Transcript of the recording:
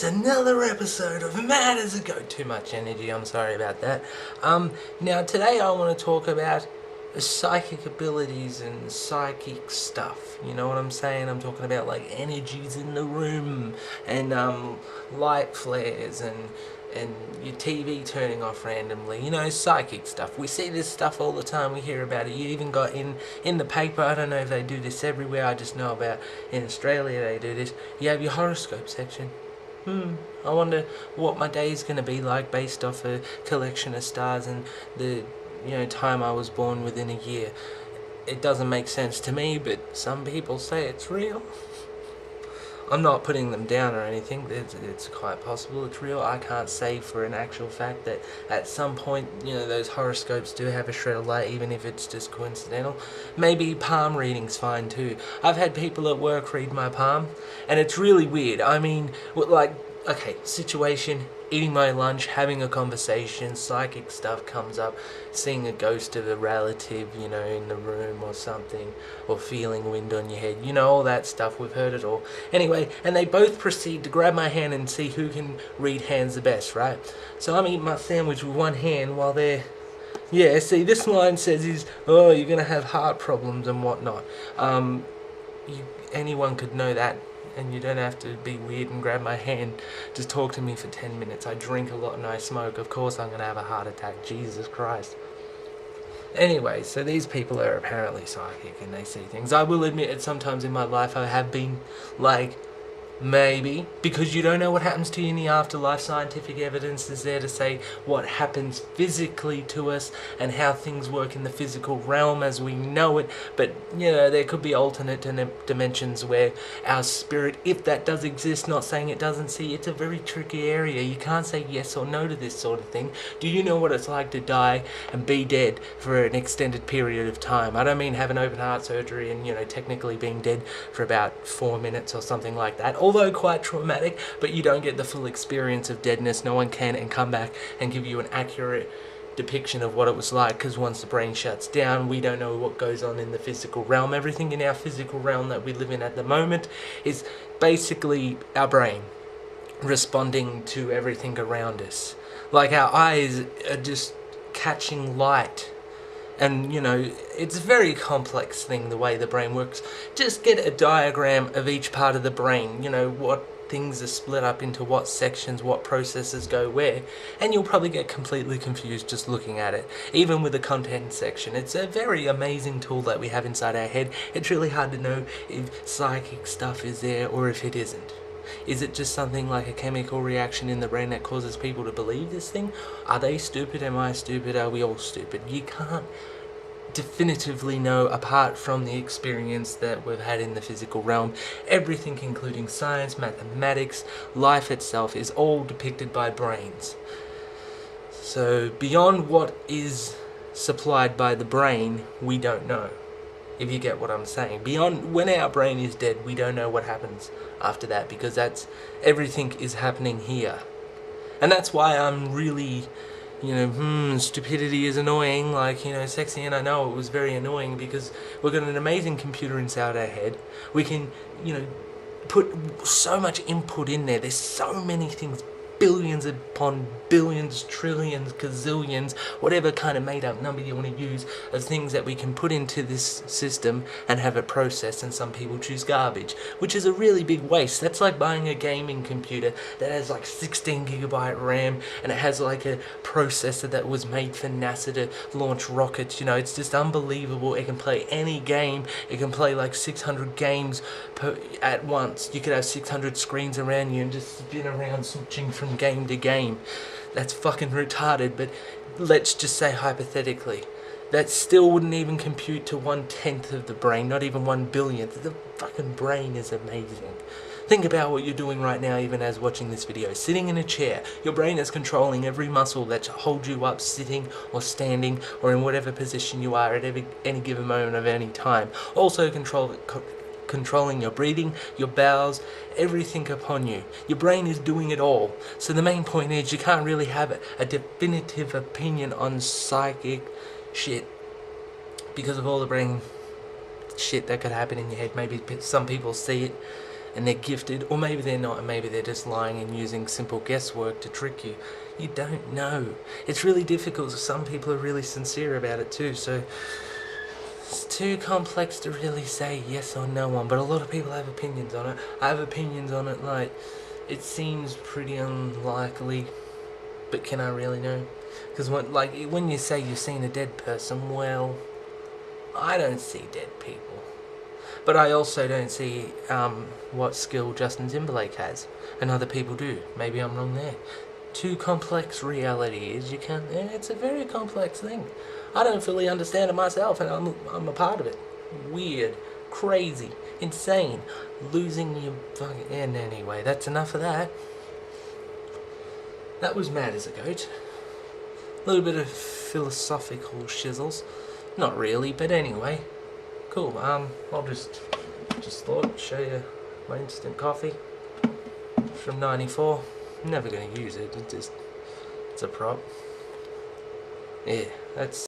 it's another episode of Mad as a Goat. Too much energy, I'm sorry about that. Now today I want to talk about psychic abilities and psychic stuff. You know what I'm saying? I'm talking about like energies in the room and light flares and your TV turning off randomly, you know, psychic stuff. We see this stuff all the time, we hear about it. You even got in the paper, I don't know if they do this everywhere, I just know about in Australia they do this. You have your horoscope section. I wonder what my day's going to be like based off a collection of stars and the, you know, time I was born within a year. It doesn't make sense to me, but some people say it's real. I'm not putting them down or anything, it's quite possible it's real. I can't say for an actual fact that at some point, you know, those horoscopes do have a shred of light, even if it's just coincidental. Maybe palm reading's fine too. I've had people at work read my palm, and it's really weird. I mean, like, okay, situation, eating my lunch, having a conversation, psychic stuff comes up, seeing a ghost of a relative, you know, in the room or something, or feeling wind on your head, you know, all that stuff, we've heard it all. Anyway, and they both proceed to grab my hand and see who can read hands the best, right? So I'm eating my sandwich with one hand while they're... Yeah, see, this line says oh, you're going to have heart problems and whatnot. Anyone could know that. And you don't have to be weird and grab my hand. Just talk to me for 10 minutes. I drink a lot and I smoke. Of course I'm going to have a heart attack. Jesus Christ. Anyway, so these people are apparently psychic and they see things. I will admit that sometimes in my life I have been like, maybe, because you don't know what happens to you in the afterlife. Scientific evidence is there to say what happens physically to us and how things work in the physical realm as we know it. But, you know, there could be alternate dimensions where our spirit, if that does exist, not saying it doesn't, see, it's a very tricky area. You can't say yes or no to this sort of thing. Do you know what it's like to die and be dead for an extended period of time? I don't mean having open heart surgery and, you know, technically being dead for about 4 minutes or something like that. Although quite traumatic, but you don't get the full experience of deadness. No one can and come back and give you an accurate depiction of what it was like, because once the brain shuts down, we don't know what goes on in the physical realm. Everything in our physical realm that we live in at the moment is basically our brain responding to everything around us. Like our eyes are just catching light. And, you know, it's a very complex thing, the way the brain works. Just get a diagram of each part of the brain, you know, what things are split up into what sections, what processes go where, and you'll probably get completely confused just looking at it. Even with the content section, it's a very amazing tool that we have inside our head. It's really hard to know if psychic stuff is there or if it isn't. Is it just something like a chemical reaction in the brain that causes people to believe this thing? Are they stupid? Am I stupid? Are we all stupid? You can't definitively know apart from the experience that we've had in the physical realm. Everything, including science, mathematics, life itself, is all depicted by brains. So beyond what is supplied by the brain, we don't know. If you get what I'm saying. Beyond when our brain is dead, we don't know what happens after that, because that's everything is happening here. And that's why I'm really, you know, stupidity is annoying, like, you know, sexy, and I know it was very annoying because we've got an amazing computer inside our head. We can, you know, put so much input in there. There's so many things, billions upon billions, trillions, gazillions, whatever kind of made up number you want to use, of things that we can put into this system and have it processed, and some people choose garbage, which is a really big waste. That's like buying a gaming computer that has like 16GB RAM and it has like a processor that was made for NASA to launch rockets. You know, it's just unbelievable. It can play any game. It can play like 600 games at once. You could have 600 screens around you and just spin around switching from game to game. That's fucking retarded, but let's just say hypothetically, that still wouldn't even compute to 1/10 of the brain, not even 1/1000th. The fucking brain is amazing. Think about what you're doing right now, even as watching this video. Sitting in a chair, your brain is controlling every muscle that holds you up, sitting or standing or in whatever position you are at any given moment of any time. Also controlling your breathing, your bowels, everything upon you. Your brain is doing it all. So the main point is, you can't really have a definitive opinion on psychic shit because of all the brain shit that could happen in your head. Maybe some people see it and they're gifted, or maybe they're not, and maybe they're just lying and using simple guesswork to trick you. You don't know. It's really difficult. Some people are really sincere about it too, so it's too complex to really say yes or no on, but a lot of people have opinions on it. I have opinions on it, like, it seems pretty unlikely, but can I really know? Because when you say you've seen a dead person, well, I don't see dead people. But I also don't see what skill Justin Timberlake has, and other people do. Maybe I'm wrong there. Too complex reality is, you can't. It's a very complex thing. I don't fully understand it myself, and I'm a part of it. Weird, crazy, insane, losing your fucking. And anyway, that's enough of that. That was Mad as a Goat. A little bit of philosophical shizzles. Not really, but anyway. Cool. I'll just thought show you my instant coffee from '94. I'm never gonna use it. It's a prop. Yeah, that's.